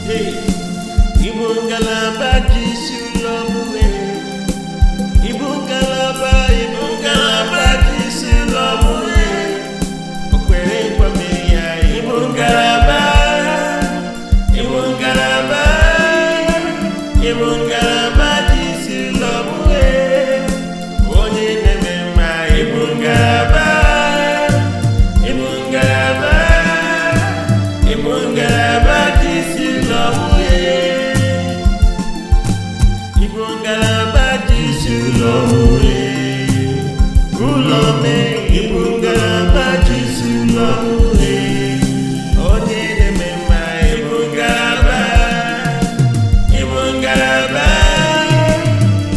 Hey, Igbo ngalaba ji isi ụlọ mụwe. Igbo ngalaba ji isi ụlọ mụwe. O kwere nkwa mee ya. Igbo ngalaba ji isi ụlọ mụwe. Onye na-eme mma. Igbo ngalaba ji isi ụlọ mụwe. Igbo ngalaba ji isi ụlọ mụwe. Ụlọ mee. Igbo ngalaba ji isi ụlọ mụwe. Onye na-eme mma.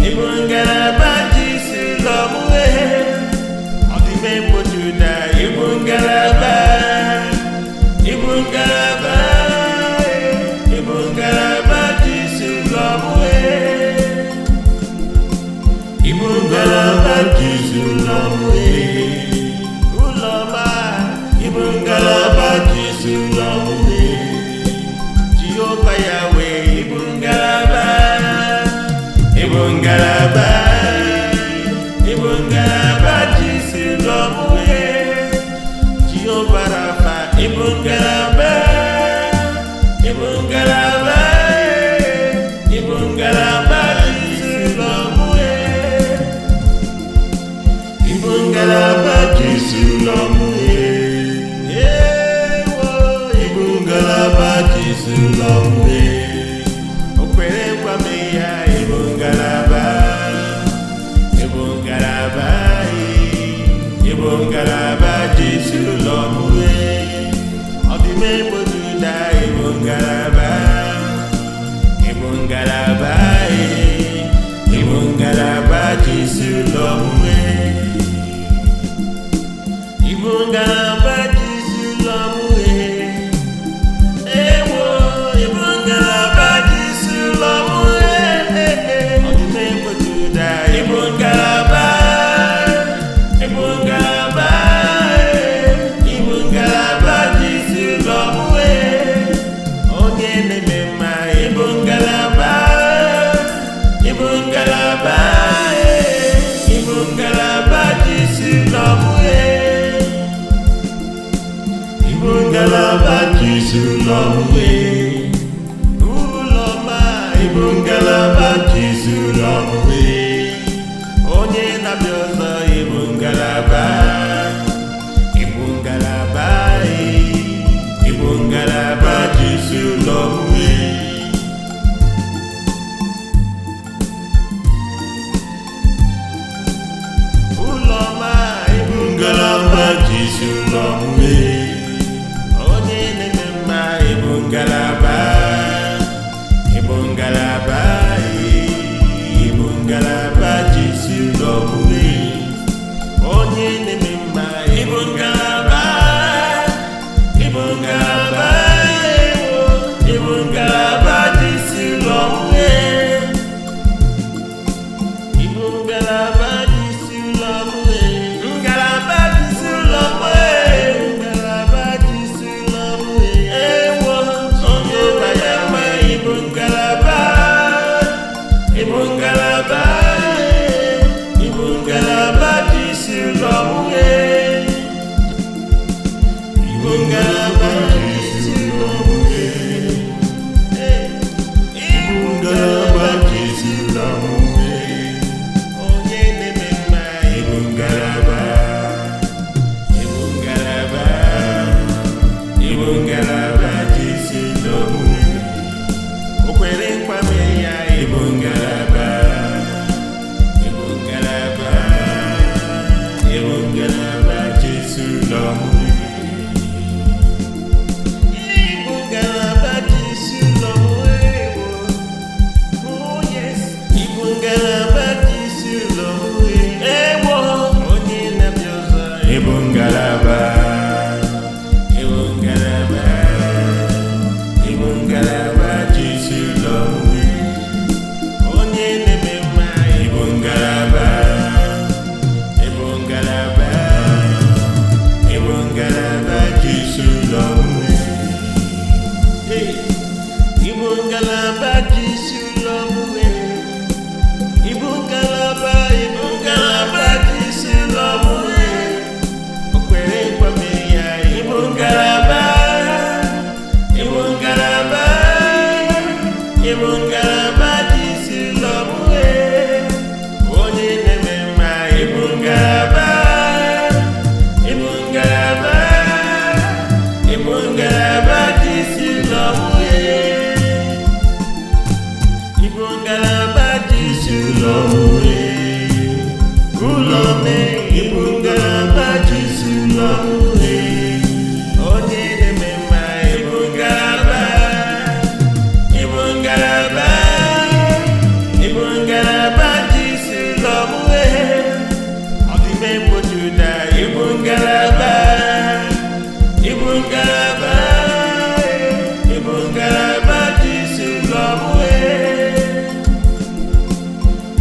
Igbo ngalaba ji isi ụlọ mụwe. Ọ dị m egbochi ụda. Igbo ngalaba ji isi ụlọ mụwe. Igbo ngalaba ji isi ụlọ mụwe. Ụlọ ma. Igbo ngalaba ji isi ụlọ mụwe. Jehova ya wee. Igbo ngalaba ji isi ụlọ mụwe. Jehova Rafa. Igbo ngalaba ji isi ụlọ mụwe. Igbo ngalaba ji isi ụlọ mụwe. Ewo. Igbo ngalaba ji isi ụlọ mụwe. O kwere nkwa mee ya. Igbo ngalaba ji isi ụlọ mụwe. Ọ dị m egbochi ụda. Igbo ngalaba ji isi ụlọ mụwe. Igbo ngalaba ji isi ụlọ mụwe. Ewo. Igbo ngalaba ji isi ụlọ mụwe. Ọ dị m egbochi ụda. Igbo ngalaba ji isi ụlọ mụwe. Onye na-eme mma. Igbo ngalaba ji isi ụlọ mụwe. Igbo ngalaba ji isi ụlọ mụwe. Ụlọ ma. Igbo ngalaba ji isi ụlọ mụwe. Onye na-abịa ọzọ. Igbo ngalaba ji isi ụlọ mụwe. Ụlọ ma. Igbo ngalaba ji isi ụlọ mụwe. Onye na-eme mma. Igbo ngalaba ji isi ụlọ mụwe. Onye na-eme mma. Igbo ngalaba ji isi ụlọ mụwe. Igbo ngalaba ji isi ụlọ mụwe. Ngalaba ji isi ụlọ mụwe. Ngalaba ji isi ụlọ mụwe. Ewo. Onye baya nwe. Igbo ngalaba ji isi ụlọ mụwe. Igbo ngalaba ji isi ụlọ mụwe. Igbo ngalaba ji isi ụlọ mụwe. Onye na-eme mma. Igbo ngalaba ji isi ụlọ mụwe. O kwere nkwa mee ya. Igbo ngalaba ji isi ụlọ mụwe. Igbo ngalaba ji isi ụlọ mụwe. Oh yes. Igbo ngalaba ji isi ụlọ mụwe. Ewo. Onye na-abịa ọzọ. Igbo ngalaba ji isi ụlọ mụwe. ngalaba ji isi ụlọ mwe. Igbo ngalaba ji isi ụlọ mwe. O kwere nkwame ya. Igbo ngalaba ji isi ụlọ mwe. Onye na-eme mma. Igbo ngalaba ji isi ụlọ mwe. Igbo ngalaba ji isi ụlọ mwe. Ụlọ me. Igbo ngalaba ji isi ụlọ mwe. Onye na-eme mma. Igbo ngalaba ji isi ụlọ mwe. Ọ dị m egbochi ụda. Igbo ngalaba ji isi ụlọ mwe.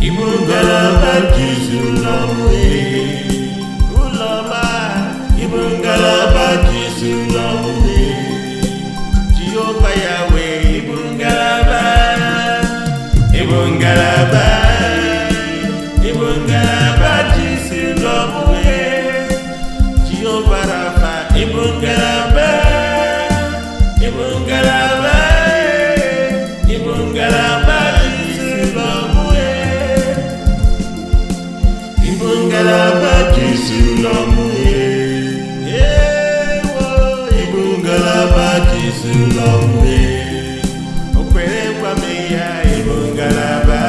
Igbo ngalaba ji isi ụlọ mwe. Ụlọ ma. Igbo ngalaba ji isi ụlọ mwe. Jehova ya wee. Igbo ngalaba ji isi ụlọ mwe. Jehova Rafa. Igbo ngalaba ji isi ụlọ mwe. Igbo ngalaba ji isi ụlọ mwe. Igbo ngalaba ji isi ụlọ mwe. O kwere nkwame ya. Igbo ngalaba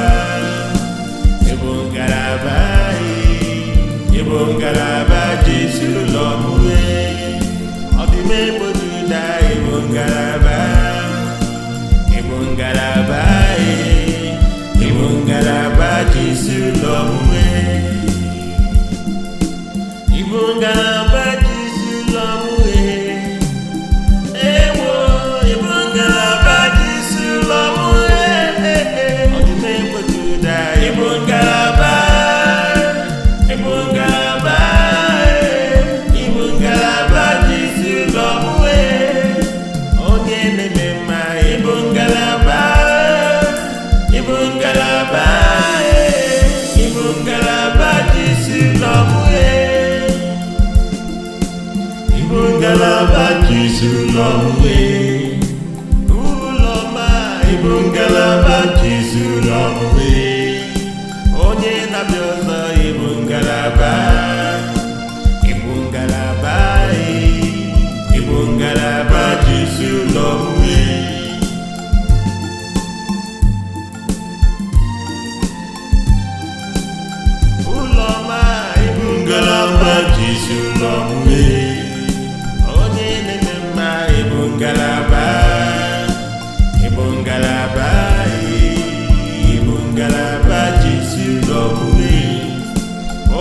ji isi ụlọ mwe. Ọ dị m egbochi ụda. Igbo ngalaba ji isi ụlọ mwe. Igbo ngalaba ji isi ụlọ mwe. Igbo ngalaba ji isi ụlọ mwe. Ọ dị m egbochi ụda. Igbo ngalaba ji isi ụlọ mwe. Onye na-eme mma. Igbo ngalaba ji isi ụlọ mwe. Igbo ngalaba ji isi ụlọ mwe. Ụlọ ma. Igbo ngalaba ji isi ụlọ mwe. Onye na-abịa ọzọ. Igbo ngalaba ji isi ụlọ mwe. Ụlọ ma. Igbo ngalaba ji isi ụlọ mwe. Onye na-eme mma. Igbo ngalaba ji isi ụlọ mwe.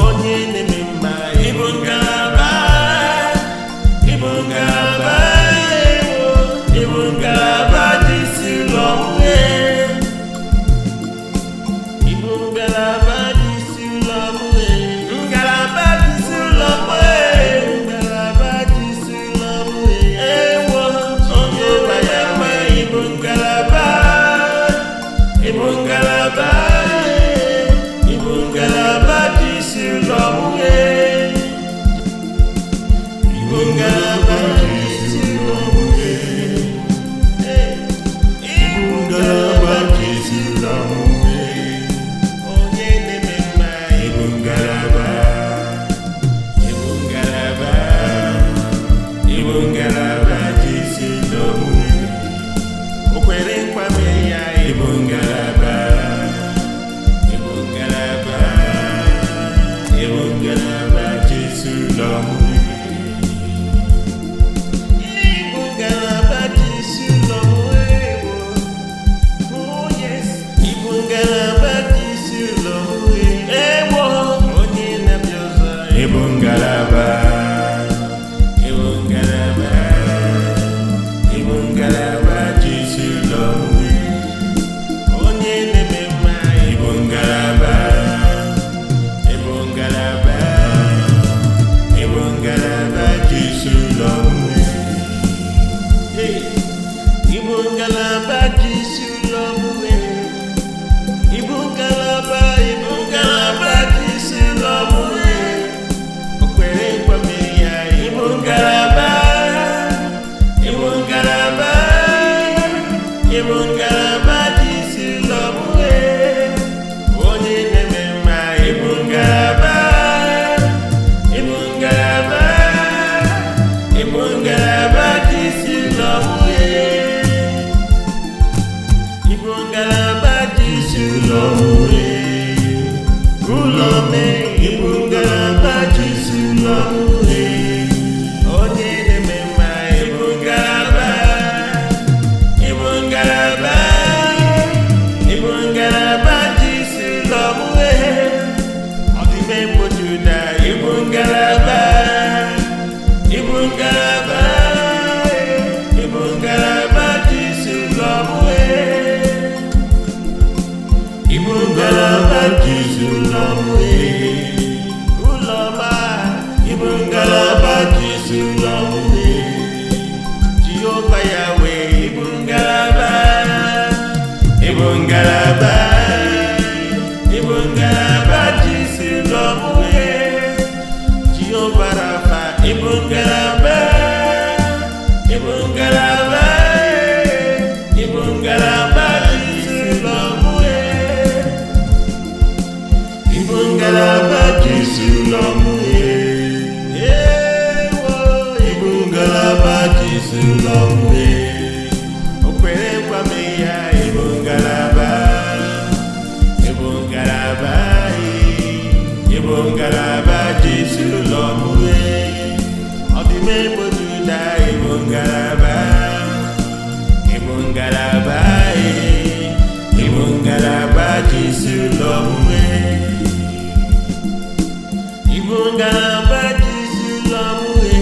Onye na-eme mma. Igbo ngalaba ji isi ụlọ mwe. Igbo ngalaba ji isi ụlọ mwe. Ngalaba ji isi ụlọ mwe. Ngalaba ji isi ụlọ mwe. Onye baya nwe. Igbo ngalaba ji isi ụlọ mwe. Igbo ngalaba ji isi ụlọ mwe. Igbo ngalaba ji isi ụlọ mwe. Onye Igbo ngalaba dị isi ụlọ uwe. Ụlọ mee Igbo ngalaba dị isi ụlọ uwe. Onye na-eme mma Igbo ngalaba. Igbo ngalaba. Igbo ngalaba dị isi ụlọ uwe. Ọdịbe mkpojuda Igbo ngalaba. Igbo ngalaba. Igbo ngalaba dị isi ụlọ uwe. Igbo ngalaba dị isi ụlọ uwe. Ụlọ ma Igbo ngalaba dị isi ụlọ uwe. Jehova Yawe Igbo ngalaba. Igbo ngalaba. Igbo ngalaba dị isi ụlọ uwe. Jehova Rafa Igbo ngalaba. Igbo ngalaba. Igbo ngalaba dị isi ụlọ uwe. Igbo ngalaba dị isi ụlọ uwe. Ewo Igbo ngalaba dị isi ụlọ uwe. O kwere nkwa mee ya Igbo ngalaba. Igbo ngalaba. Igbo ngalaba dị isi ụlọ uwe. Ọdịme gbojuda Igbo ngalaba. Igbo ngalaba. Igbo ngalaba dị isi ụlọ uwe. Igbo ngalaba dị isi ụlọ uwe.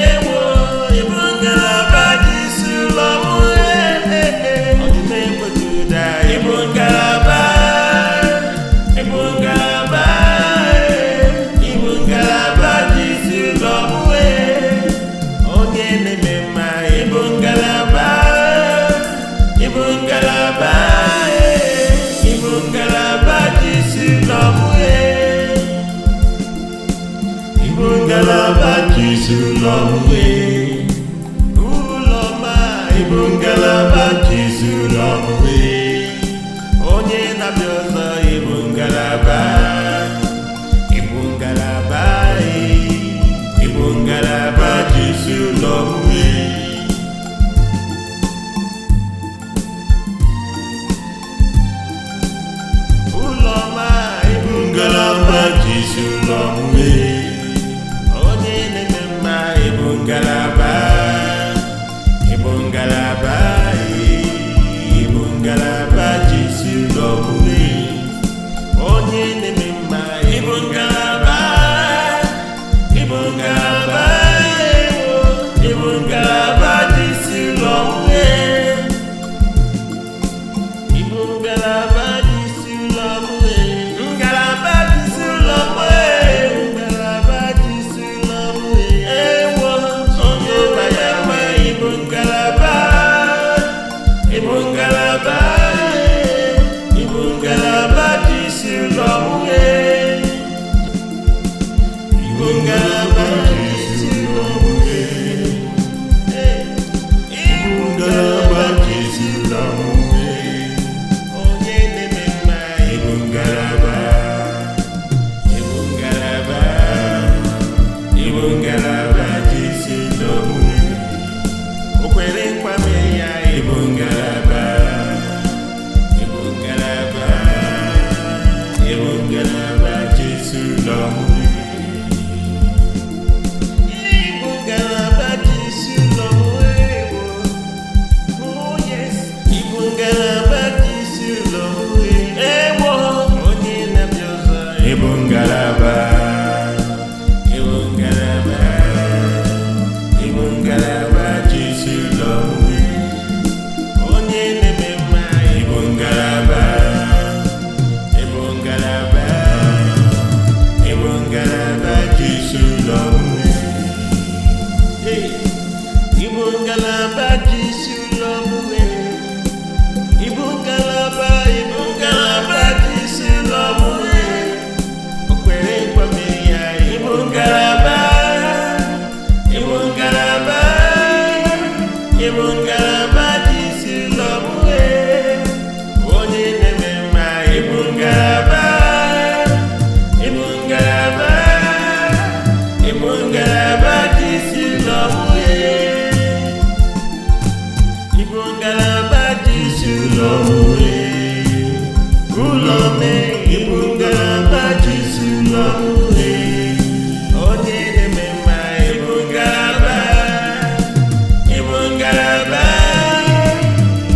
Ewo Igbo ngalaba dị isi ụlọ uwe. Ọdịme gbojuda Igbo ngalaba. Igbo ngalaba. Igbo ngalaba dị isi ụlọ uwe. Onye na-eme mma Igbo ngalaba. Igbo ngalaba. Igbo ngalaba dị isi ụlọ uwe. Igbo ngalaba dị isi ụlọ uwe. Ụlọ ma Igbo ngalaba dị isi ụlọ uwe. Onye na-abịa ọzọ Igbo ngalaba. Igbo ngalaba. Igbo ngalaba dị isi ụlọ uwe. Ụlọ ma Igbo ngalaba dị isi ụlọ uwe. Onye na-eme mma Igbo ngalaba. Igbo ngalaba. Igbo ngalaba dị isi ụlọ uwe. Onye na-eme mma Igbo ngalaba. Igbo ngalaba. Igbo ngalaba dị isi ụlọ uwe. Igbo ngalaba dị isi ụlọ uwe. Ngalaba dị isi ụlọ uwe. Ngalaba dị isi ụlọ uwe. Ewo onye ọba ya nwe Igbo ngalaba. Igbo ngalaba. Igbo ngalaba dị isi ụlọ uwe. Igbo ngalaba dị isi ụlọ uwe. Igbo ngalaba dị isi ụlọ uwe. Onye na-eme mma Igbo ngalaba. Igbo ngalaba. Igbo ngalaba dị isi ụlọ uwe. O kwere nkwa mee ya Igbo ngalaba. Igbo ngalaba. Igbo ngalaba dị isi ụlọ uwe. Igbo ngalaba dị isi ụlọ uwe. Oh yes. Igbo ngalaba dị isi ụlọ uwe. Ewo onye na-abịa ọzọ Igbo ngalaba. Igbo ngalaba. Igbo ngalaba dị isi ụlọ uwe. Onye na-eme mma Igbo ngalaba. Igbo ngalaba. Igbo ngalaba dị isi ụlọ uwe. Igbo ngalaba dị isi ụlọ uwe. ụlọ uwe ụlọ mee Igbo ngalaba jisi ụlọ uwe onye na-eme mma Igbo ngalaba Igbo ngalaba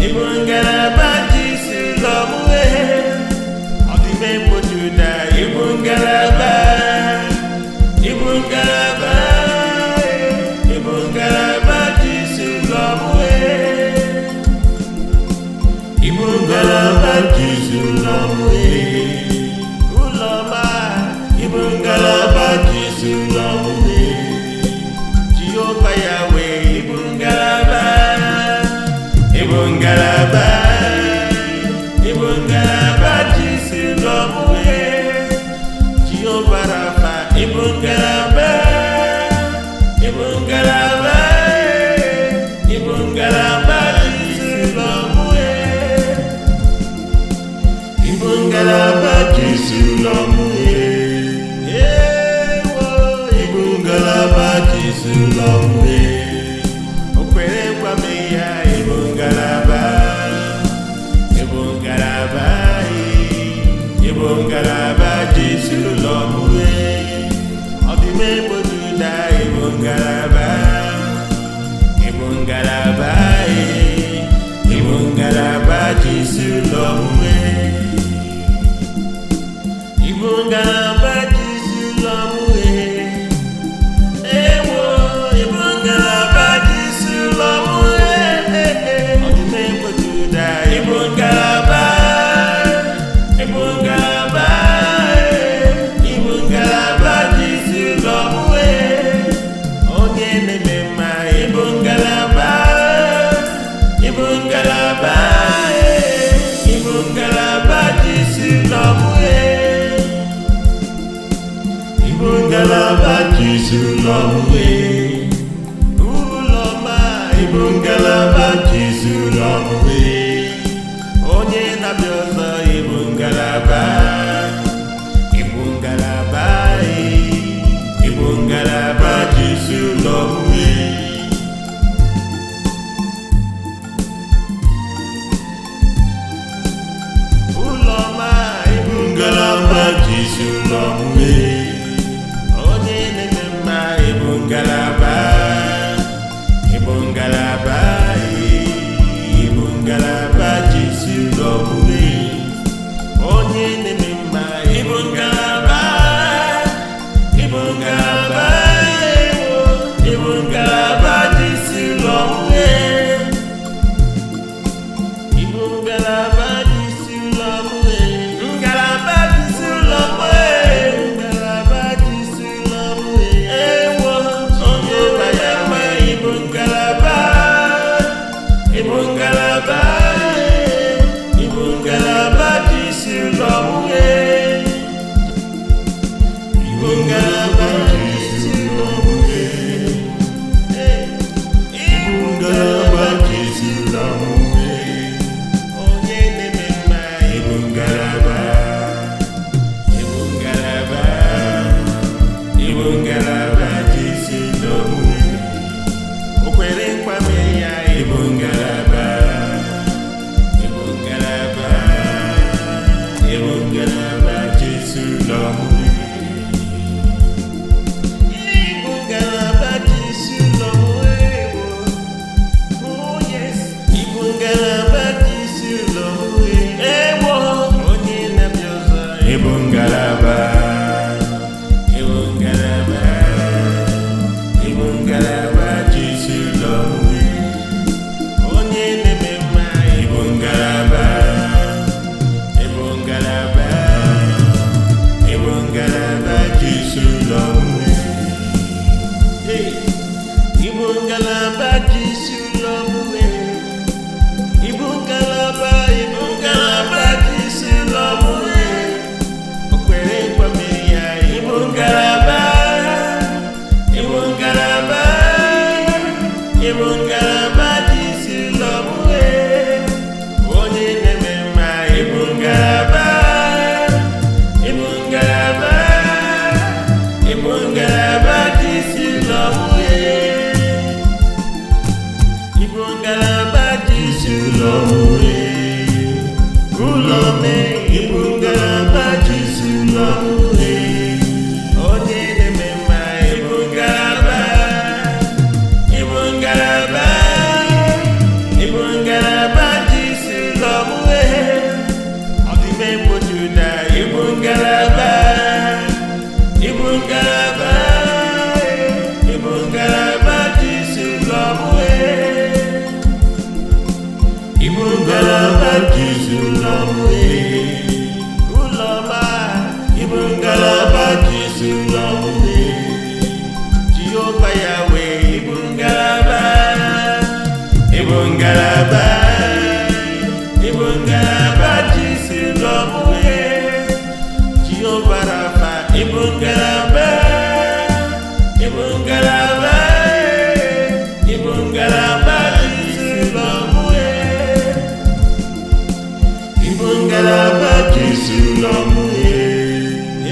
Igbo ngalaba jisi ụlọ uwe ọdịbe mgbojuda Igbo ngalaba Igbo ngalaba Igbo ngalaba jisi ụlọ uwe Igbo ngalaba jisi ụlọ uwe ụlọ ma Igbo ngalaba jisi ụlọ uwe Jehova ya wee Igbo ngalaba Igbo ngalaba Igbo ngalaba jisi ụlọ uwe Jehova Rafa Igbo ngalaba Igbo ngalaba Igbo ngalaba jisi ụlọ uwe Igbo ngalaba jisi ụlọ uwe ewo Igbo ngalaba jisi ụlọ uwe o kwere gwa m ya Igbo ngalaba Igbo ngalaba Igbo ngalaba jisi ụlọ uwe ọdịme gbojuda Igbo ngalaba Igbo ngalaba Igbo ngalaba jisi ụlọ uwe Igbo ngalaba jisi ụlọ uwe ewo Igbo ngalaba jisi ụlọ uwe ọdịme gbojuda Igbo ngalaba Igbo ngalaba Igbo ngalaba jisi ụlọ uwe onye na-eme mma Igbo ngalaba Igbo ngalaba Igbo ngalaba jisi ụlọ uwe Igbo ngalaba jisi ụlọ uwe ụlọ ma Igbo ngalaba jisi ụlọ uwe onye na-abịa ọzọ Igbo ngalaba Igbo ngalaba Igbo ngalaba jisi ụlọ uwe ụlọ ma Igbo ngalaba jisi ụlọ uwe onye na-eme mma Igbo ngalaba Igbo ngalaba Igbo ngalaba jisi ụlọ uwe onye na-eme mma Igbo ngalaba Igbo ngalaba Igbo ngalaba jisi ụlọ uwe Igbo ngalaba jisi ụlọ uwe ngalaba jisi ụlọ uwe ngalaba jisi ụlọ uwe ewo onye baya ma Igbo ngalaba Igbo ngalaba Igbo ngalaba jisi ụlọ uwe Igbo ngalaba jisi ụlọ uwe Igbo ngalaba jisi ụlọ uwe onye ngalaba Jesu lọmwe. Ulọma, Igbo ngalaba Jesu lọmwe. Jehova Yahweh, Igbo ngalaba. Igbo ngalaba, Igbo ngalaba Jesu lọmwe. Jehova Rafa, Igbo ngalaba. Igbo ngalaba, Igbo ngalaba Jesu lọmwe. Igbo ngalaba Jesu lọmwe.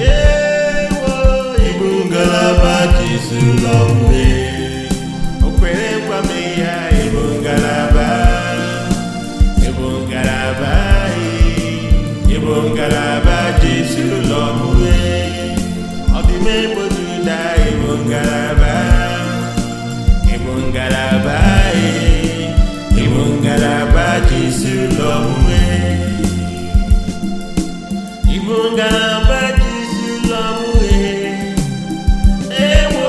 Ewo, Igbo ngalaba Jesu lọmwe. O kwere nkwa m ya, Igbo ngalaba. Igbo ngalaba, Igbo ngalaba Jesu lọmwe. Ọ dị m egbo Juda, Igbo ngalaba. Igbo ngalaba, Igbo ngalaba Jesu lọmwe. Igbo ngalaba Jesu lọmwe. Ewo,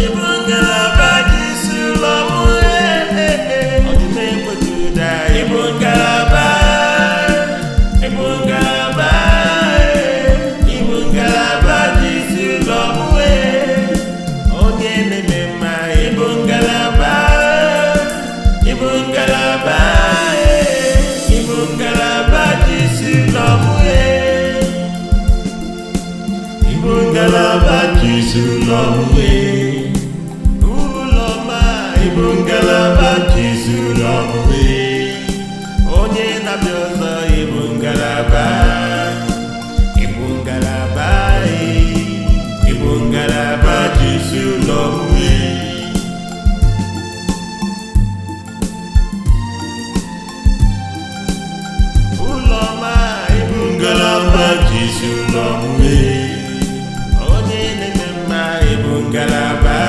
Igbo ngalaba Jesu lọmwe. Ọ dị m egbo Juda, Igbo ngalaba. Igbo ngalaba, Igbo ngalaba Jesu lọmwe. Onye na-eme mma, Igbo ngalaba. Igbo ngalaba, Igbo ngalaba Jesu lọmwe. Igbo ngalaba Jesu lọmwe. Ulọma, Igbo ngalaba Jesu lọmwe. Onye na-abịa ọzọ, Igbo ngalaba. Igbo ngalaba, Igbo ngalaba Jesu lọmwe. Ulọma, Igbo ngalaba Jesu lọmwe. Onye na-eme mma, Igbo ngalaba.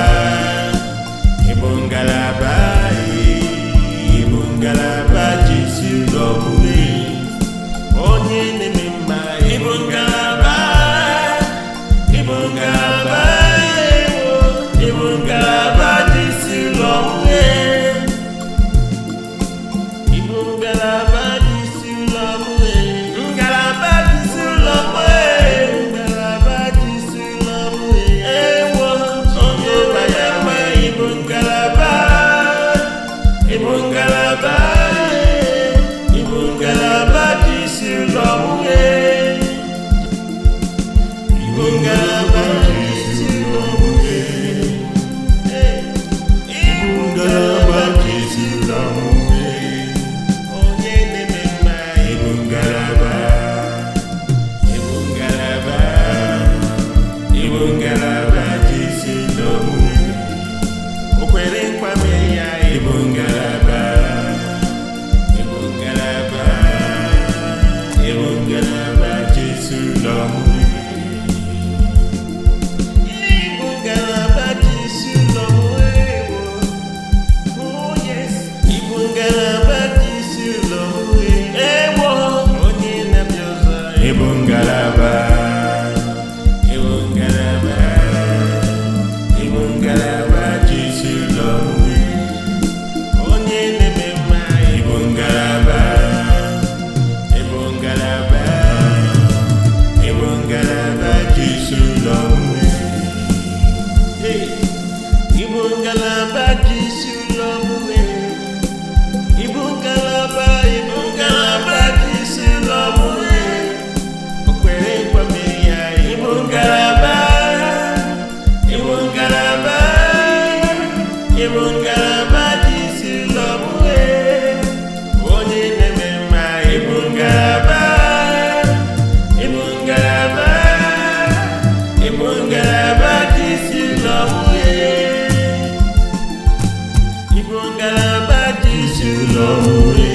Igbo ngalaba, Igbo ngalaba Jesu lọmwe. Onye na-eme mma, Igbo ngalaba. Igbo ngalaba, Igbo ngalaba Jesu lọmwe. Igbo ngalaba Jesu lọmwe. Ngalaba Jesu lọmwe. Ngalaba Jesu lọmwe. Ewo, onye baya nwe, Igbo ngalaba. Igbo ngalaba, Igbo ngalaba Jesu lọmwe. Igbo ngalaba Jesu lọmwe. Igbo ngalaba Jesu lọmwe. Onye na-eme mma, Igbo ngalaba. Igbo ngalaba, Igbo ngalaba Jesu lọmwe. O kwere nkwa m ya, Igbo ngalaba. Igbo ngalaba, Igbo ngalaba Jesu lọmwe. Igbo ngalaba Jesu lọmwe. Oh yes, Igbo ngalaba Jesu lọmwe. Ewo, onye na-abịa ọzọ, Igbo ngalaba. Igbo ngalaba, Igbo ngalaba Jesu lọmwe. Onye na-eme mma, Igbo ngalaba. Igbo ngalaba, Igbo ngalaba Jesu lọmwe. Igbo ngalaba Jesu lọmwe. Igbo ngalaba, Igbo ngalaba Jesu lọmwe. O kwere nkwa m ya, Igbo ngalaba. Igbo ngalaba, Igbo ngalaba Jesu lọmwe. Onye na-eme mma, Igbo ngalaba. Igbo ngalaba, Igbo ngalaba Jesu lọmwe. Igbo ngalaba Jesu lọmwe.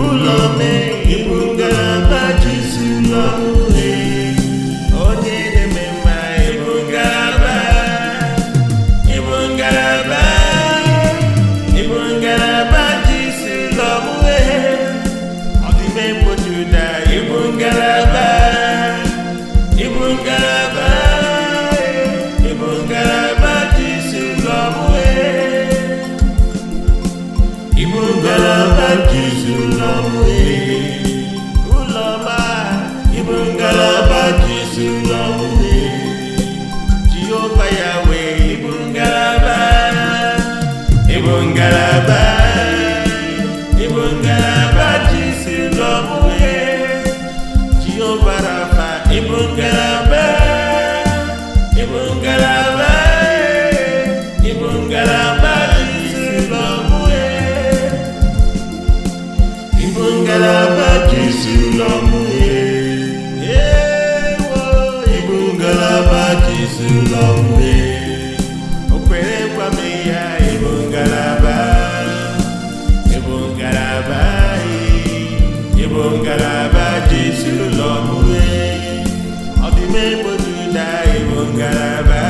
Ulọme, Igbo ngalaba Jesu lọmwe. Onye na-eme mma, Igbo ngalaba. Igbo ngalaba, Igbo ngalaba Jesu lọmwe. Ọ dị m egbo Juda, Igbo ngalaba. Igbo ngalaba, Igbo ngalaba Jesu lọmwe. Igbo ngalaba Jesu Igbo ngalaba jisuru ọmụ Igbo ngalaba jisuru ọmụ o kwere kwame ya Igbo ngalaba Igbo ngalaba jisuru ọmụ ọ dị m egbojuda Igbo ngalaba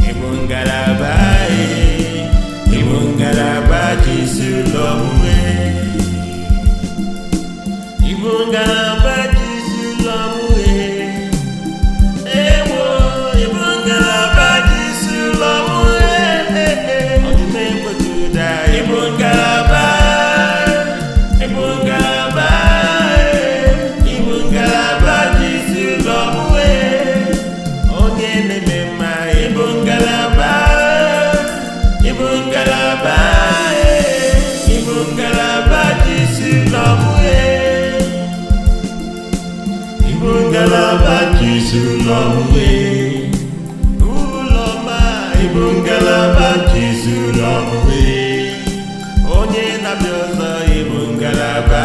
Igbo ngalaba jisuru ọmụ Igbo ngalaba jisuru ọmụ ewo Igbo ngalaba jisuru ọmụ ọ dị m egbojuda Igbo ngalaba jisuru ọmụ onye na-eme mma Igbo ngalaba Igbo ngalaba jisuru ọmụ Igbo ngalaba jisuru ọmụ ụlọma Igbo ngalaba jisuru ọmụ onye na-abịa ọzọ Igbo ngalaba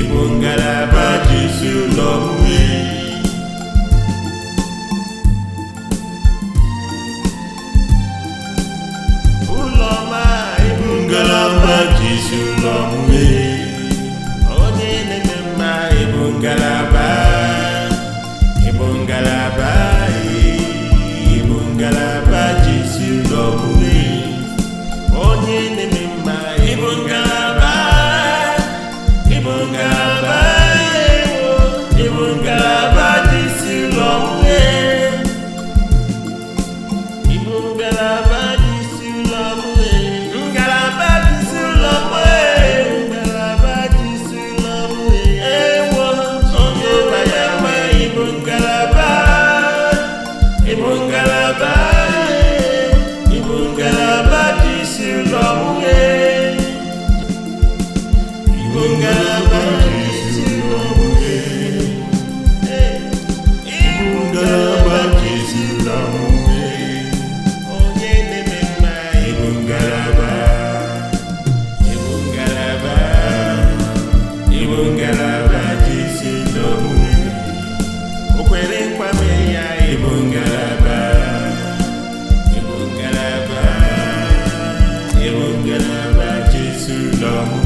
Igbo ngalaba jisuru ọmụ ụlọma Igbo ngalaba jisuru ọmụ onye na-eme mma Igbo ngalaba Igbo ngalaba jisuru ọmụ onye na-eme mma Igbo ngalaba Igbo ngalaba jisuru ọmụ Igbo ngalaba jisuru ọmụ ngalaba jisuru ọmụ ngalaba jisuru ọmụ ewo onye baya mma Igbo ngalaba jisuru ọmụ Igbo ngalaba jisuru ọmụ Igbo ngalaba jisuru ọmụ onye na-eme mma Igbo ngalaba jisuru ọmụ o kwere nkwame ya Igbo ngalaba jisuru ọmụ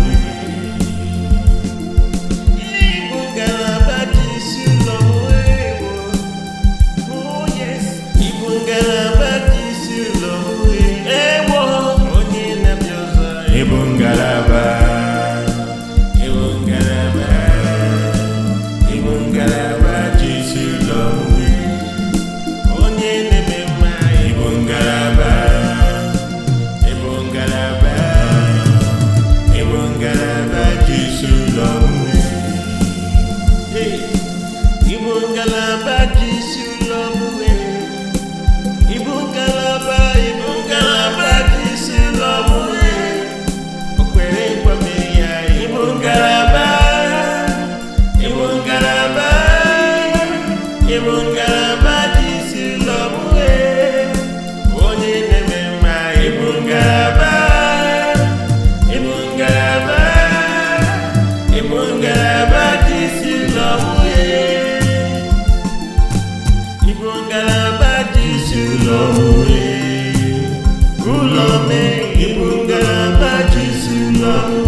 Igbo ngalaba jisuru ọmụ oh yes Igbo ngalaba jisuru ọmụ ewo onye na-abịa ọzọ Igbo ngalaba jisuru ọmụ onye na-eme mma Igbo ngalaba jisuru ọmụ Igbo ngalaba jisuru ọmụ Igbo ngalaba jisuru ọmụ o kwere nkwame ya Igbo ngalaba jisuru ọmụ onye na-eme mma Igbo ngalaba jisuru ọmụ Igbo ngalaba jisuru ọmụ ụlọme Igbo ngalaba jisuru ọmụ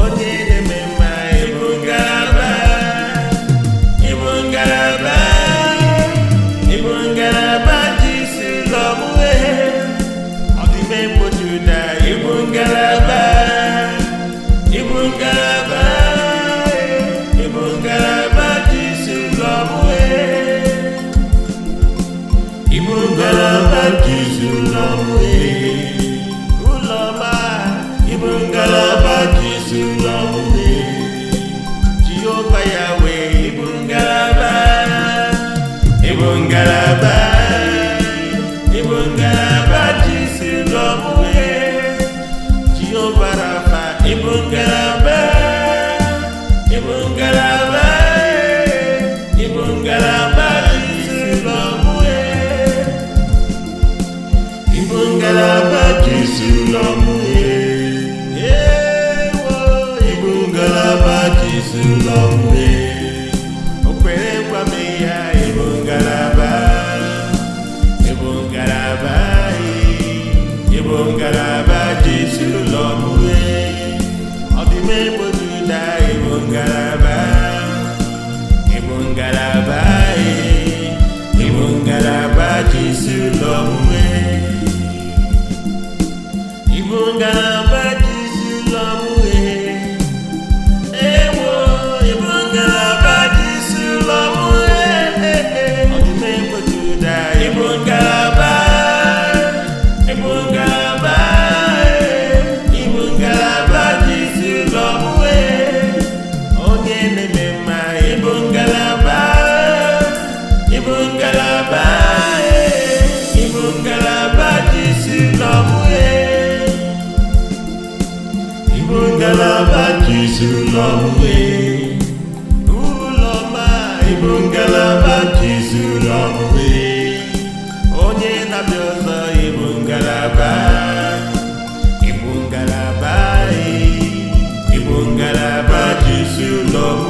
onye na-eme mma Igbo ngalaba jisuru ọmụ ọ dị m egbojuda Igbo ngalaba Igbo ngalaba jisuru ọmụ Igbo ngalaba jisuru ọmụ ụlọma Igbo Igbo ngalaba Jesu ụlọ m ọ dị m egboju da Igbo ngalaba Igbo ngalaba Jesu ụlọ m Igbo ngalaba Jesu ụlọ m ewo Igbo ngalaba Jesu ụlọ m ọ dị m egboju da Igbo ngalaba Igbo ngalaba Jesu ụlọ m onye na-eme mma Igbo ngalaba Igbo ngalaba Jesu ụlọ m Igbo ngalaba Jesu ụlọ m ụlọ ma Igbo ngalaba Jesu ụlọ m onye na-abịa ọzọ Igbo ngalaba Igbo ngalaba Jesu ụlọ m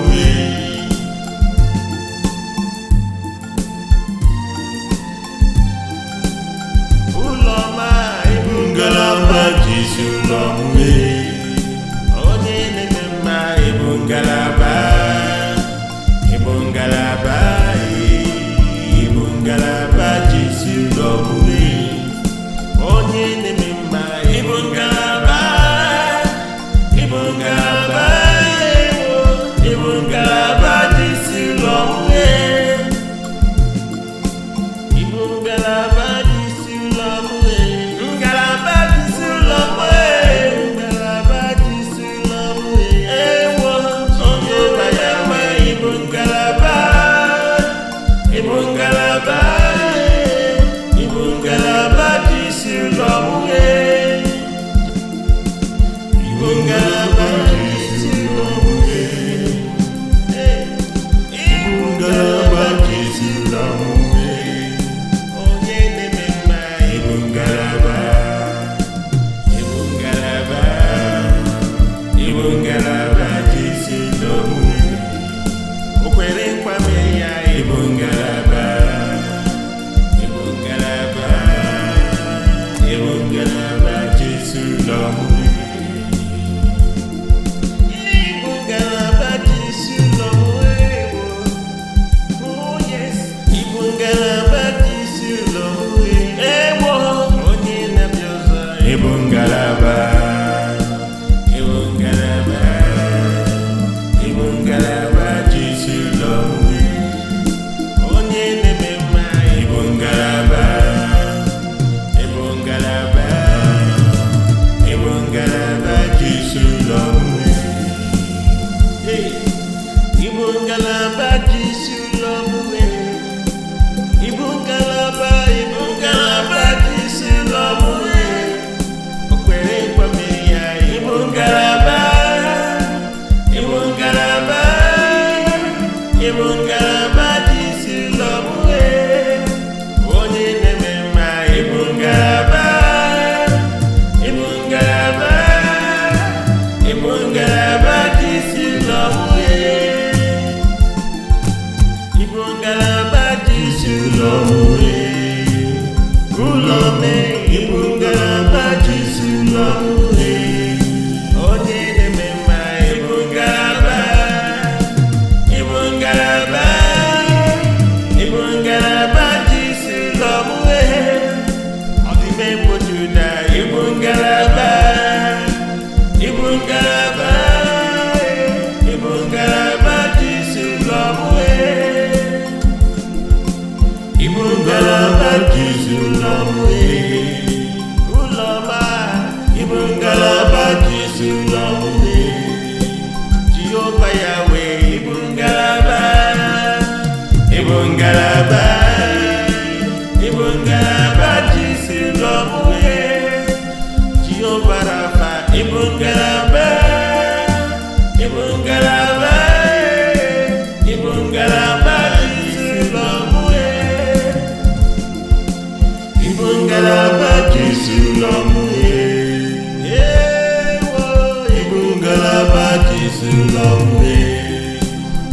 ụlọ ma Igbo ngalaba Jesu ụlọ m onye na-eme mma Igbo ngalaba Jesu ụlọ m onye na-eme mma Igbo ngalaba Igbo ngalaba Jesu ụlọ m Igbo ngalaba Jesu ụlọ m ngalaba Jesu ụlọ m ngalaba Jesu ụlọ m ewo onye baya nwe Igbo ngalaba Jesu ụlọ m Igbo ngalaba Jesu ụlọ m Igbo ngalaba Jesu ụlọ m onye na-eme mma Igbo ngalaba Jesu ụlọ m o kwere nkwa mee ya Igbo ngalaba Jesu ụlọ m Igbo ngalaba Jesu ụlọ m oh yes Igbo ngalaba Jesu ụlọ m ewo onye na-abịa ọzọ Igbo ngalaba Jesu ụlọ m onye na-eme mma Igbo ngalaba Jesu ụlọ m Igbo ngalaba Jesu ụlọ m Igbo ngalaba Jesu ụlọ m o kwere nkwa mee ya Igbo ngalaba Jesu ụlọ m onye na-eme mma Igbo ngalaba Jesu ụlọ m Igbo ngalaba Jesu ụlọ m ụlọ m Igbo ngalaba Jesu ụlọ m onye na-eme mma Igbo ngalaba Jesu ụlọ m ọ dị m egboju da Igbo ngalaba Igbo ngalaba Jesu ụlọ m Igbo ngalaba Jesu ụlọ m ụlọ ma Igbo ngalaba Jesu ụlọ m Jehova ya wee Igbo ngalaba Jesu ụlọ m Jehova Rafa Igbo ngalaba Jesu ụlọ m Igbo ngalaba Jesu ụlọ m ewo Igbo ngalaba Jesu ụlọ m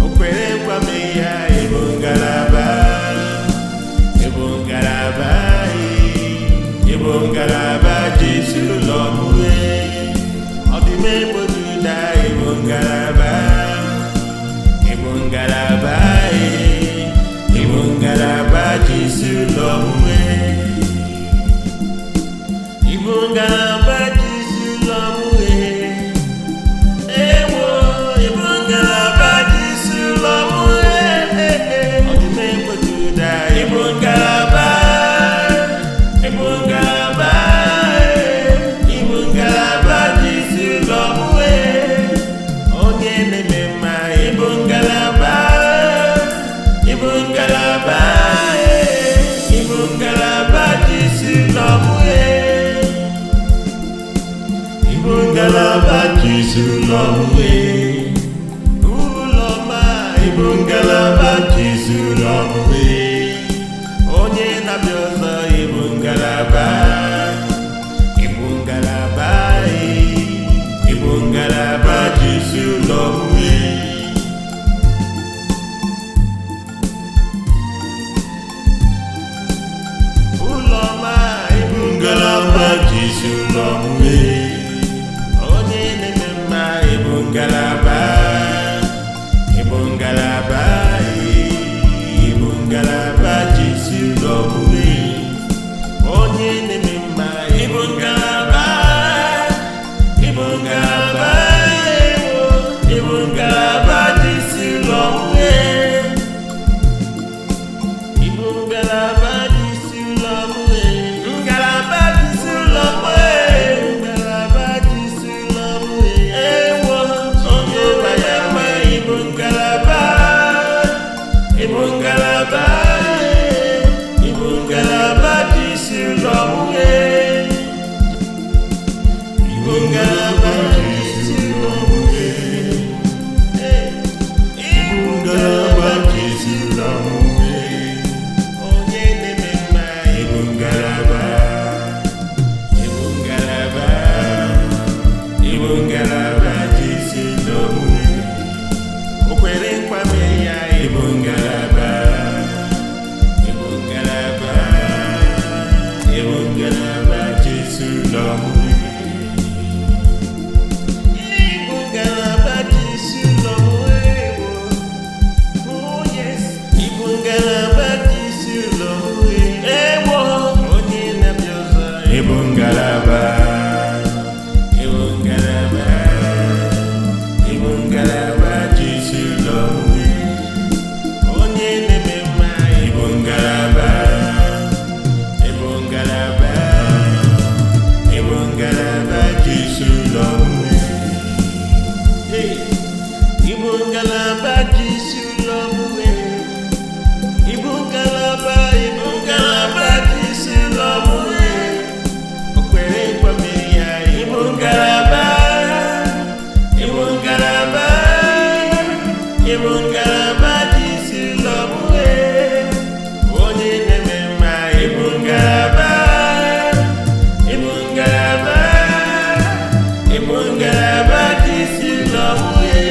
o kwere nkwa mee ya Igbo ngalaba ngalaba Jesu ngalaba jizuru ọmụwe. Ụlọma Igbo ngalaba jizuru ọmụwe. Onye na-abịa ọzọ Igbo ngalaba. Igbo ngalaba Igbo ngalaba jizuru ọmụwe. Ụlọma Igbo ngalaba jizuru ọmụwe. Onye na-eme mma Igbo ngalaba. Igbo ngalaba Igbo ngalaba jizuru ọmụwe. Onye na-eme mma Igbo ngalaba. Igbo ngalaba Igbo ngalaba jizuru ọmụwe. Igbo ngalaba jizuru ọmụwe. Ngalaba jizuru ọmụwe. Ngalaba jizuru ọmụwe. Ewo onye baya nwe Igbo ngalaba. Igbo ngalaba Igbo ngalaba jizuru ọmụwe. Igbo ngalaba jizuru ọmụwe. Igbo ngalaba jizuru ọmụwe. Onye na-eme mma Igbo ngalaba. Igbo ngalaba Igbo ngalaba jizuru ọmụwe. O kwere nkwa mee ya Igbo ngalaba. Igbo ngalaba Igbo ngalaba jizuru ọmụwe. Igbo ngalaba jizuru ọmụwe. Oh yes, Igbo ngalaba jizuru ọmụwe. Ewo onye na-abịa ọzọ Igbo ngalaba. Igbo ngalaba Igbo ngalaba jizuru ọmụwe. Onye na-eme mma Igbo ngalaba. Igbo ngalaba Igbo ngalaba jizuru ọmụwe. Igbo ngalaba jizuru ọmụwe. Igbo ngalaba Igbo ngalaba jizuru ọmụwe. O kwere nkwa mee ya Igbo ngalaba. Igbo ngalaba Igbo ngalaba jizuru ọmụwe. Onye na-eme mma Igbo ngalaba. Igbo ngalaba Igbo ngalaba jizuru ọmụwe.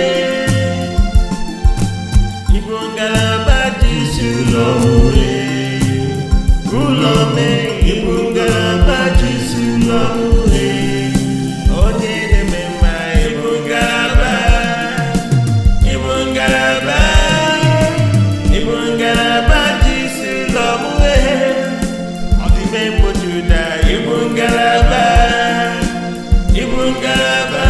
Igbo ngalaba jizuru ọmụwe. Ụlọma Igbo ngalaba jizuru ọmụwe. Onye na-eme mma Igbo ngalaba. Igbo ngalaba Igbo ngalaba jizuru ọmụwe. Ọdịbe mgbojuda Igbo ngalaba. Igbo ngalaba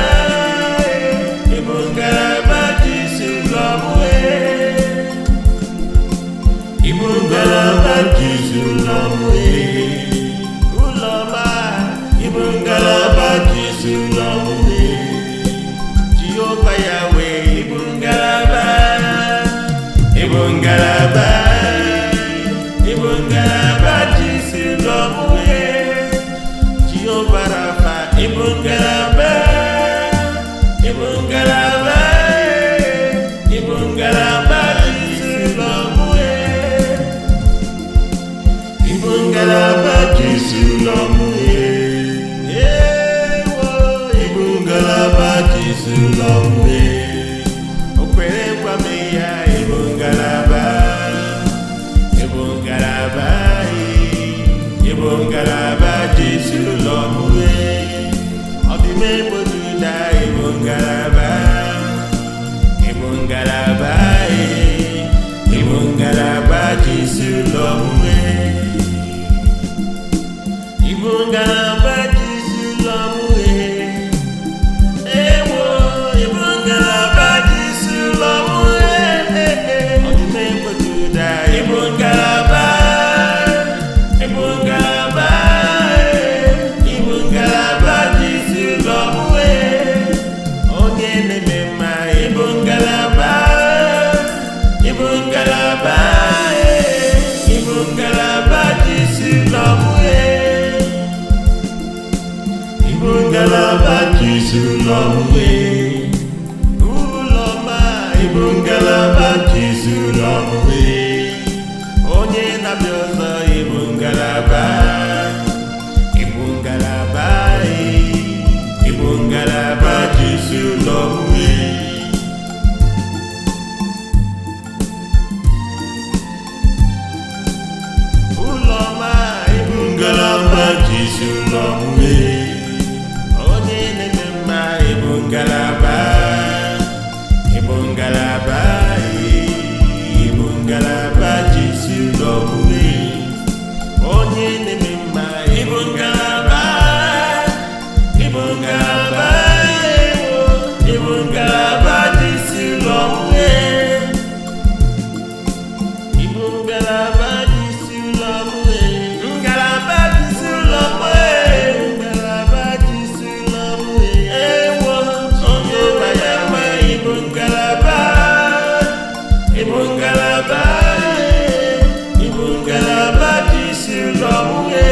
Igbo ngalaba jizuru ọmụwe. Igbo ngalaba jizuru ọmụwe. Ụlọma Igbo ngalaba jizuru ọmụwe. Jehova Yawe Igbo ngalaba. Igbo ngalaba Igbo ngalaba jizuru ọmụwe. Jehova Rafa Igbo ngalaba. Igbo ngalaba Igbo ngalaba jizuru ọmụwe. Igbo ngalaba jizuru ọmụwe. Ewo Igbo ngalaba jizuru ọmụwe. O kwere nkwa mee ya Igbo ngalaba. Igbo ngalaba Igbo ngalaba jizuru ọmụwe. Ọdịme gbojuda Igbo ngalaba. Igbo ngalaba Igbo ngalaba jizuru ọmụwe. Igbo ngalaba jizuru ọmụwe. Ewo Igbo ngalaba Jizulomwe. Uloma Igbo ngalaba Jizulomwe. Onye na-abịa ọzọ Igbo ngalaba. Igbo ngalaba Igbo ngalaba Jizulomwe. Uloma Igbo ngalaba Jizulomwe. Onye na-eme mma Igbo ngalaba. Igbo ngalaba Igbo ngalaba Jizulomwe. Onye na-eme mma Igbo ngalaba. Igbo ngalaba Igbo ngalaba Jizulomwe. Igbo ngalaba Jizulomwe. Ngalaba Jizulomwe. Ngalaba Jizulomwe. Ewo onye bayama Igbo ngalaba. Igbo ngalaba Igbo ngalaba Jizulomwe.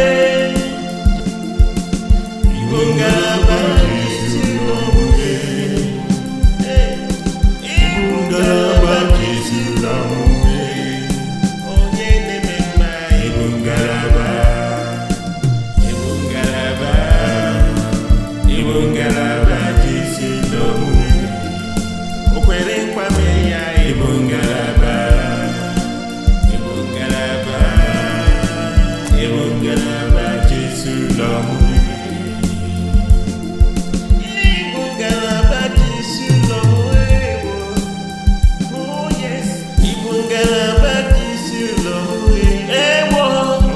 Igbo ngalaba Jizulomwe. Igbo ngalaba Jizulomwe. Onye na-eme mma Igbo ngalaba. Igbo ngalaba Igbo ngalaba Jizulomwe. O kwere nkwa mee ya Igbo ngalaba. Igbo ngalaba Igbo ngalaba Jizulomwe. Igbo ngalaba Jizulomwe. Oh yes, Igbo ngalaba Jizulomwe. Ewo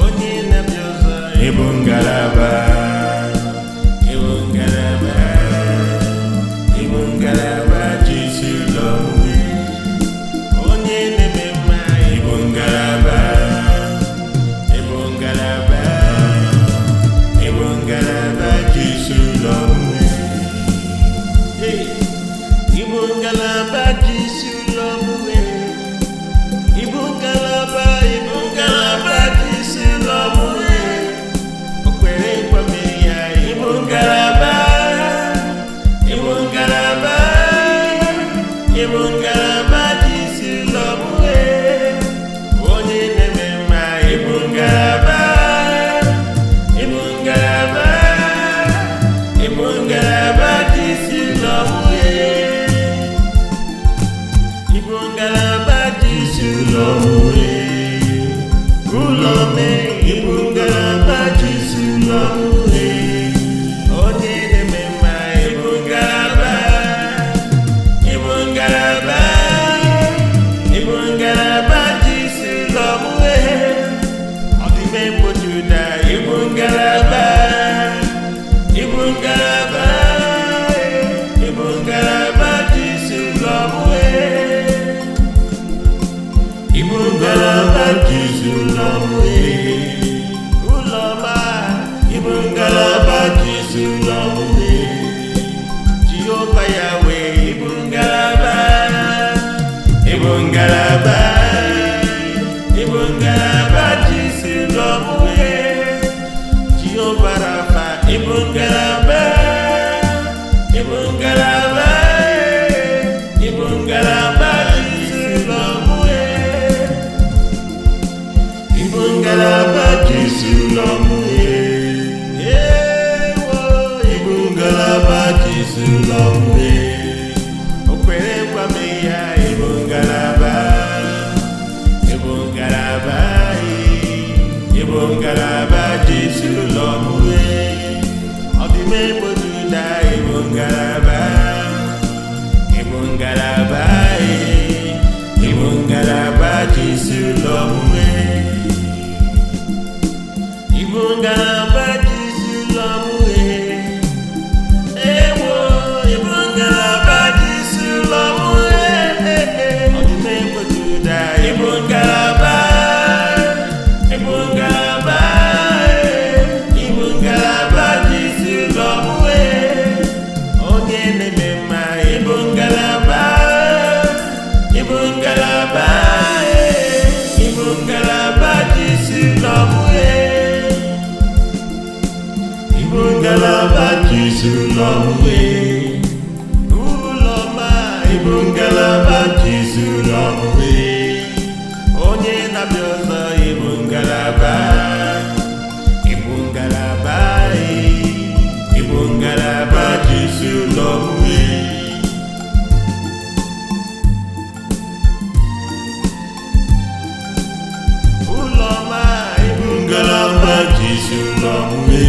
onye na-abịa ọzọ Igbo ngalaba. Igbo ngalaba Igbo ngalaba Jizulomwe. Onye na-eme mma Igbo ngalaba. Igbo ngalaba Igbo ngalaba Jizulomwe. Igbo ngalaba Jizulomwe. Igbo ngalaba Igbo ngalaba Jizulomwe. O kwere nkwa mee ya Igbo ngalaba. Igbo ngalaba Igbo ngalaba Jizulomwe. Onye na-eme mma Igbo ngalaba. Igbo ngalaba Igbo ngalaba Jizulomwe. Igbo ngalaba Jizulomwe. Ulome Igbo ngalaba Jizulomwe. Onye na-eme mma Igbo ngalaba. Igbo ngalaba Igbo ngalaba Jizulomwe. Ọdịme mgbojuda Igbo ngalaba. Igbo ngalaba Igbo ngalaba Jizulomwe. Igbo ngalaba Jizulomwe. Uloma Igbo ngalaba Jizulomwe. Jehova Yahweh Igbo ngalaba. Igbo ngalaba Igbo ngalaba Jizulomwe. Jehova Rafa Igbo ngalaba. Igbo ngalaba Igbo ngalaba Jizulomwe. Igbo ngalaba Jizulomwe. Ewo Igbo ngalaba Jizulomwe. O kwere nkwa mee ya Igbo ngalaba. Igbo ngalaba Igbo ngalaba Jizulomwe. Ọdịme mgbojuda Igbo ngalaba. Igbo ngalaba Igbo ngalaba Jizulomwe. Igbo ngalaba Jizulomwe. Ewo Igbo ngalaba Jizulomwe. Ọdịme mgbojuda Igbo ngalaba. Igbo ngalaba Igbo ngalaba Jizulomwe. Onye na-eme mma Igbo ngalaba. Igbo ngalaba Igbo ngalaba Jizulomwe. Jesu lọmwe. Ụlọma Igbo ngalaba Jesu lọmwe. Onye na-abịa ọzọ Igbo ngalaba. Igbo ngalaba Igbo ngalaba Jesu lọmwe. Ụlọma Igbo ngalaba Jesu lọmwe.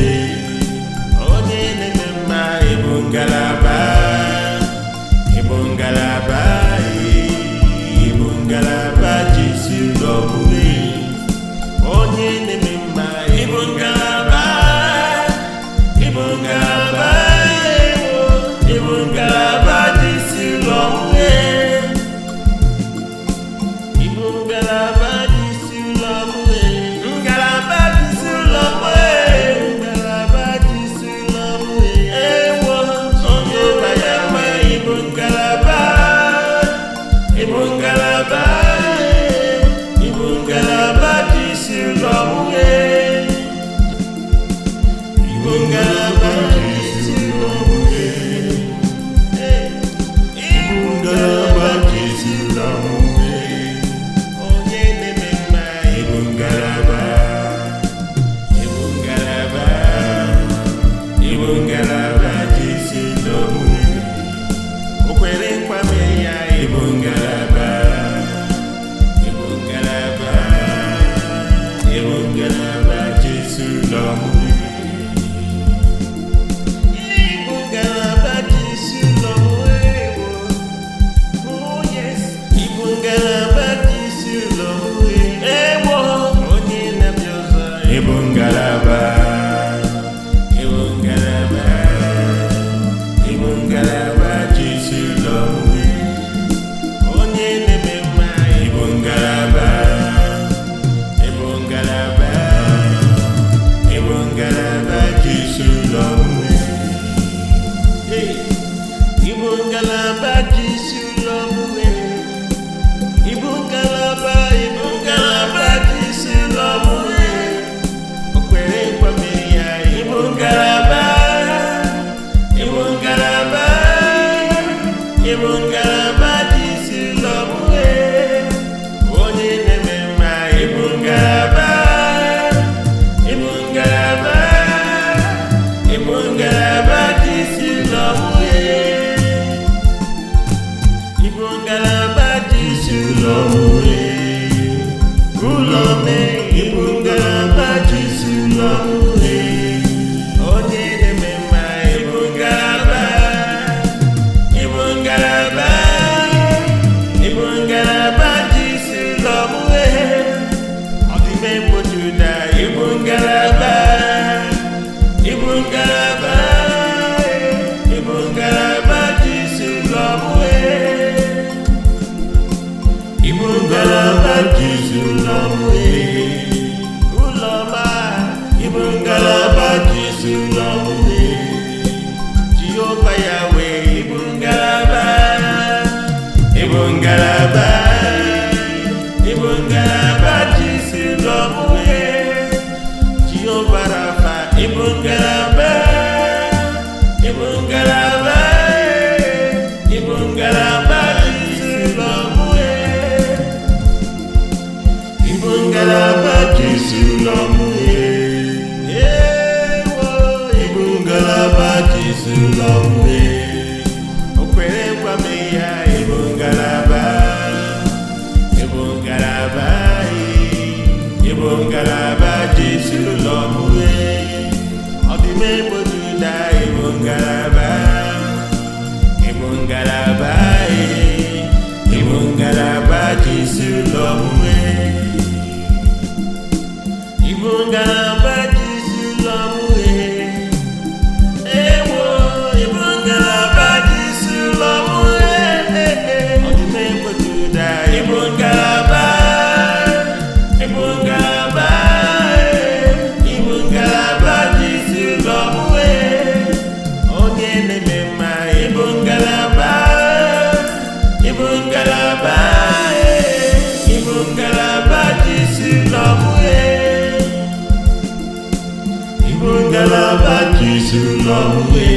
Onye na-eme mma Igbo ngalaba. Igbo ngalaba Igbo ngalaba Jesu lọmwe. Onye na-eme mma Igbo ngalaba. Igbo ngalaba Igbo ngalaba Jesu lọmwe. Igbo ngalaba Jesu lọmwe. Ngalaba Jesu lọmwe. Ngalaba Jesu lọmwe. Ewo onye baya ma Igbo ngalaba. Igbo ngalaba Igbo ngalaba Jesu lọmwe. Igbo ngalaba Jesu lọmwe. Igbo ngalaba Jesu lọmwe. Onye na-eme mma Igbo ngalaba. Igbo ngalaba Igbo ngalaba Jesu lọmwe. O kwere nkwa mee ya Igbo ngalaba. Igbo ngalaba Igbo ngalaba Jesu lọmwe. Igbo ngalaba Jesu lọmwe. Oh yes, Igbo ngalaba Jesu lọmwe. Ewo onye na-abịa ọzọ Igbo ngalaba. Igbo ngalaba Igbo ngalaba Jesu lọmwe. Onye na-eme mma Igbo ngalaba. Igbo ngalaba Igbo ngalaba Jesu lọmwe. Igbo ngalaba Jesu lọmwe. Igbo ngalaba Jesu lọmwe. O kwere nkwa mee ya Igbo ngalaba. Igbo ngalaba Igbo ngalaba Jesu lọmwe. Onye na-eme mma Igbo ngalaba. Igbo ngalaba Igbo ngalaba Jesu lọmwe. Igbo ngalaba Jesu lọmwe. Ụlọme Igbo ngalaba Jesu lọmwe. Onye na-eme mma Igbo ngalaba. Igbo ngalaba Igbo ngalaba Jesu lọmwe. Ọdịme mgbojuda Igbo ngalaba. Igbo ngalaba Igbo ngalaba Jesu lọmwe. Igbo ngalaba Jesu lọmwe. Ụlọma Igbo ngalaba Jesu lọmwe. Jehova Yawe Igbo ngalaba. Igbo ngalaba Igbo ngalaba Jesu lọmwe. Jehova Rafa Igbo ngalaba. Igbo ngalaba Igbo ngalaba Jesu lọmwe. Igbo ngalaba Jesu lọmwe. Ewo Igbo ngalaba Jesu lọmwe. O kwere nkwa mee ya Igbo ngalaba. Igbo ngalaba Igbo ngalaba Jesu lọmwe. Ọdịme mgbojuda Igbo ngalaba. Igbo ngalaba Igbo ngalaba Jesu lọmwe. Igbo ngalaba Jesu lọmwe. Ewo Igbo ngalaba Jesu lọmwe. Ọdịme mgbojuda Igbo ngalaba. Igbo ngalaba Igbo ngalaba Jesu lọmwe. Onye na-eme mma Igbo ngalaba. Igbo ngalaba Igbo ngalaba Jesu lọmwe. Igbo ngalaba Jesu lọmwe.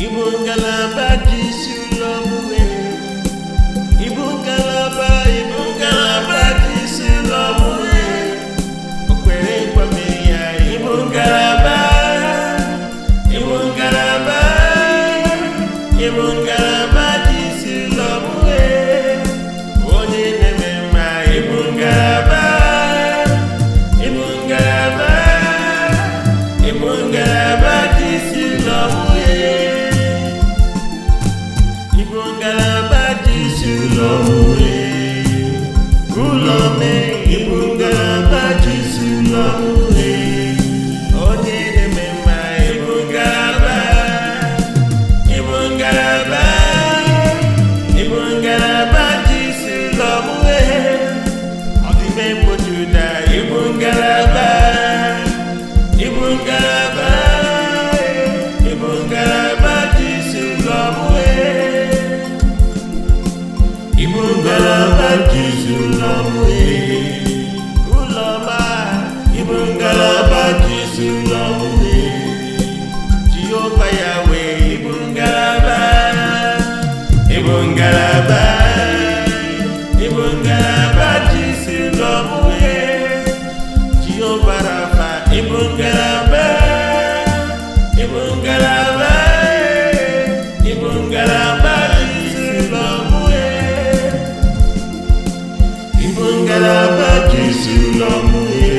Igbo ngalaba ji isi ụlọ mwe. Igbo ngalaba ji isi ụlọ mwe. O kwere nkwame ya. Igbo ngalaba ji isi ụlọ mwe. Onye na-eme mma. Igbo ngalaba ji isi ụlọ mwe. Igbo ngalaba ji isi ụlọ mwe. Ụlọ me. Igbo ngalaba ji isi ụlọ mwe. Onye na-eme mma. Igbo ngalaba ji isi ụlọ mwe. Ọ dị me mgbojuda. Igbo ngalaba ji isi ụlọ mwe. Igbo ngalaba ji isi ụlọ mwe. Ụlọ ma. Igbo ngalaba ji isi ụlọ mwe. Jehova ya wee. Igbo ngalaba ji isi ụlọ mwe. Jehova Rafa. Igbo ngalaba ji isi ụlọ mwe. Igbo ngalaba ji isi ụlọ mwe.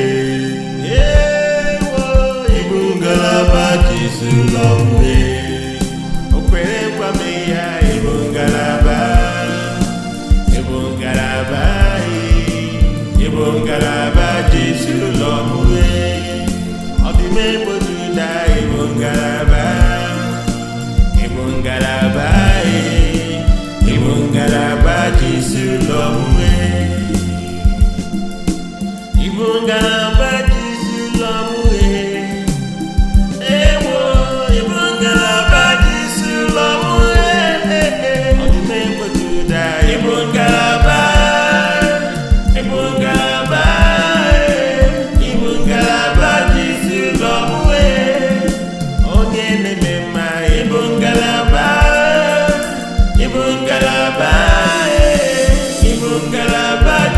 Igbo ngalaba ji isi ụlọ mwe. O kwere nkwame ya. Igbo ngalaba ji isi ụlọ mwe. Ọ dị me mgbojuda. Igbo ngalaba ji isi ụlọ mwe. Igbo ngalaba ji isi ụlọ mwe. Igbo ngalaba ji isi ụlọ mwe. Ọ dị me mgbojuda. Igbo ngalaba ji isi ụlọ mwe. Onye na-eme mma. Igbo ngalaba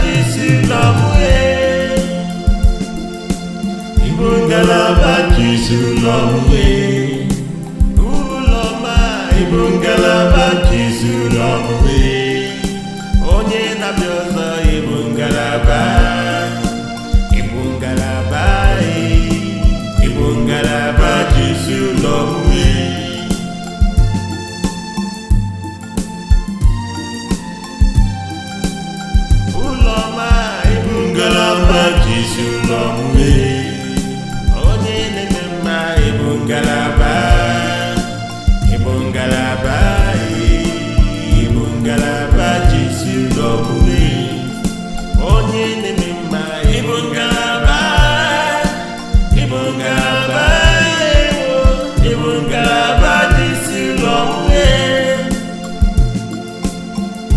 ji isi ụlọ mwe. Igbo ngalaba ji isi ụlọ mwe. Ụlọ ma. Igbo ngalaba ji isi ụlọ mwe. Onye na-abịa ọzọ. Igbo ngalaba ji isi ụlọ mwe. Ụlọ ma. Igbo ngalaba ji isi ụlọ mwe. Onye na-eme mma. Igbo ngalaba ji isi ụlọ mwe. Onye na-eme mma. Igbo ngalaba ji isi ụlọ mwe.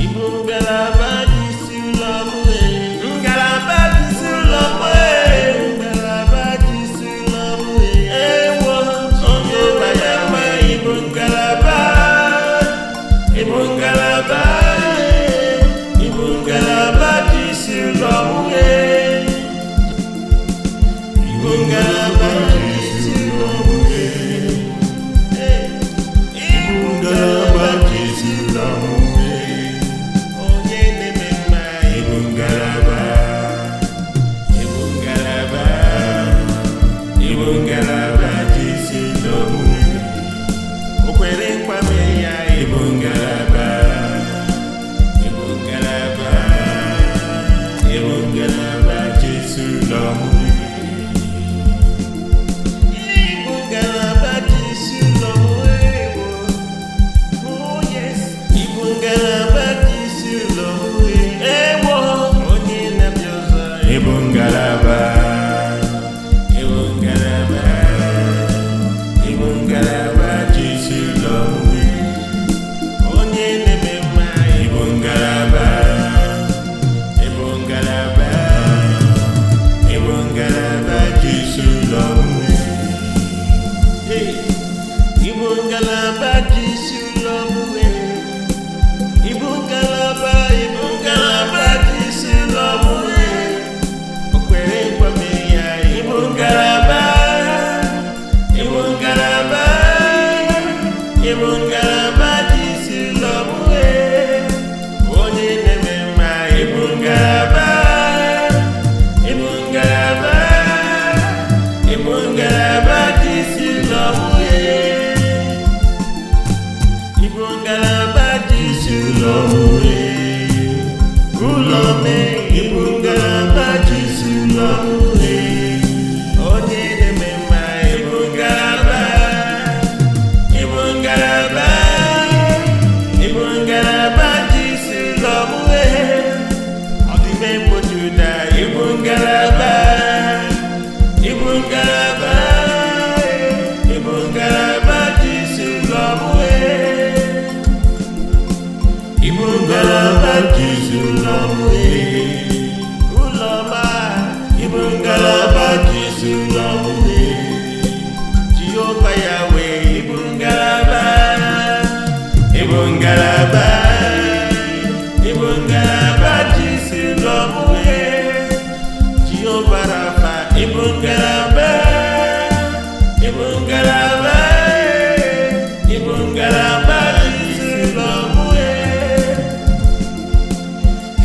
Igbo ngalaba ji isi ụlọ mwe. Ngalaba ji isi ụlọ mwe. Ngalaba ji isi ụlọ mwe. Ewo. Onye baya mma. Igbo ngalaba ji isi ụlọ mwe. Igbo ngalaba ji isi ụlọ mwe. Igbo ngalaba ji isi ụlọ mwe. Onye na-eme mma. Igbo ngalaba ji isi ụlọ mwe. O kwere nkwame ya. Igbo ngalaba ji isi ụlọ mwe. Igbo ngalaba ji isi ụlọ mwe. Oh yes. Igbo ngalaba ji isi ụlọ mwe. Onye na-abịa ọzọ. Igbo ngalaba ji isi ụlọ mwe. Onye ngalaba ji isi ụlọ mue. Ịbụ ngalaba ji isi ụlọ mue. O kwere nkwa mee ya. Ịbụ ngalaba ji isi ụlọ mue. Onye na-eme mma. Ịbụ ngalaba ji isi ụlọ mue. Ịbụ ngalaba ji isi ụlọ mue. Ụlọ mee. Ịbụ ngalaba ji isi ụlọ mue. Onye na-eme mma. Ịbụ ngalaba ji isi ụlọ mue. Ọ dị ime mgbochi ụda. Ịbụ ngalaba ji isi ụlọ mue. Ịbụ ngalaba ji isi ụlọ mue. Ụlọ ma. Ịbụ ngalaba ji isi ụlọ mue. Jehova ya wee. Ịbụ ngalaba ji isi ụlọ mue. Jehova Rafa. Ịbụ ngalaba ji isi ụlọ mue.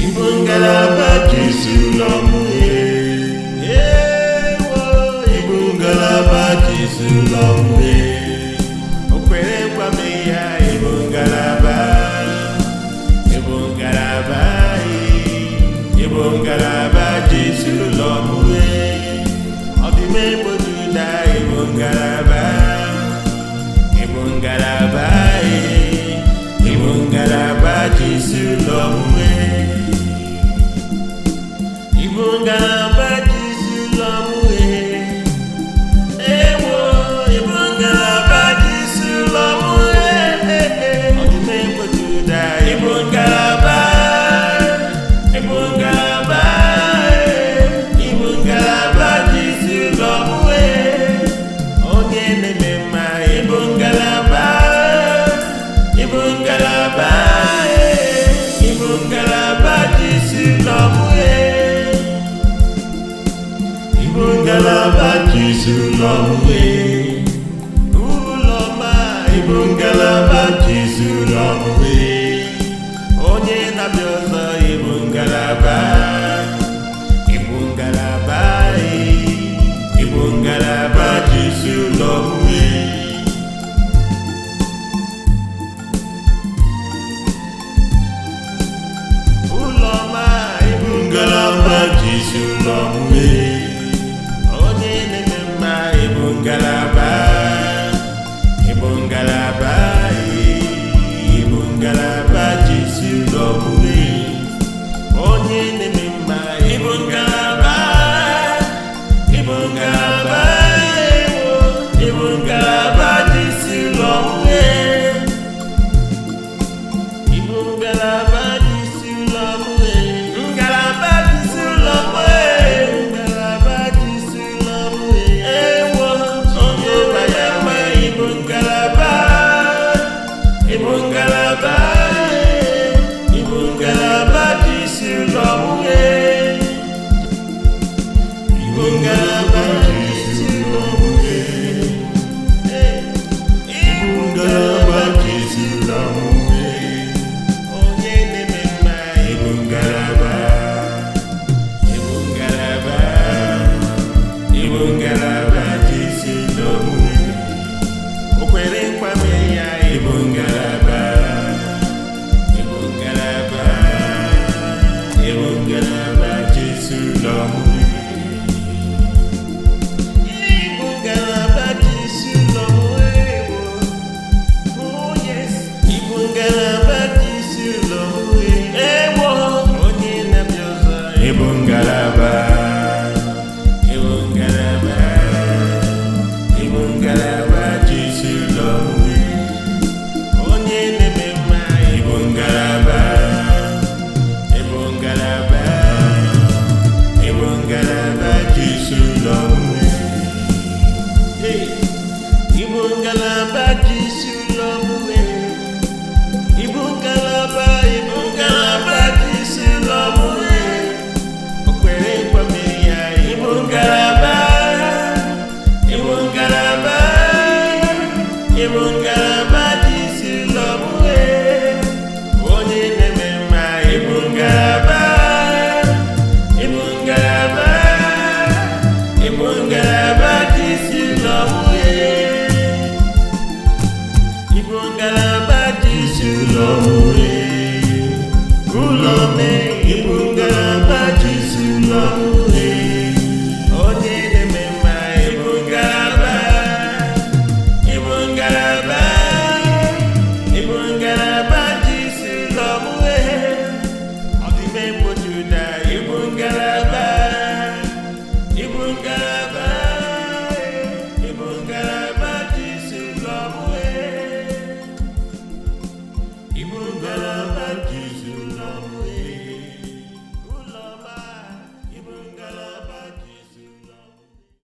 Ịbụ ngalaba ji isi ụlọ mue. Ịbụ ngalaba ji isi ụlọ mue. O kwere nkwa mee ya. Ịbụ ngalaba ji isi ụlọ mue. Ọ dị ime mgbochi ụda. Ịbụ ngalaba ji isi ụlọ mue. Ịbụ ngalaba ji isi ụlọ mue. Ewo. Ịbụ ngalaba ji isi ụlọ mue. Ọ dị ime mgbochi ụda. Ịbụ ngalaba ji isi ụlọ mue. Onye na-eme mma. Ịbụ ngalaba ji isi ụlọ mue. Ịbụ ngalaba ji isi ụlọ mue. Ụlọ ma. Ịbụ ngalaba ji isi ụlọ mue. Onye na-abịa ọzọ. Ịbụ ngalaba ji isi ụlọ mue. Ụlọ ma. Ịbụ ngalaba ji isi ụlọ mue. Onye na-eme mma. Ịbụ ngalaba ji isi ụlọ mue. Onye na-eme mma. Ịbụ ngalaba ngalaba dị isi ụlọ ụlọ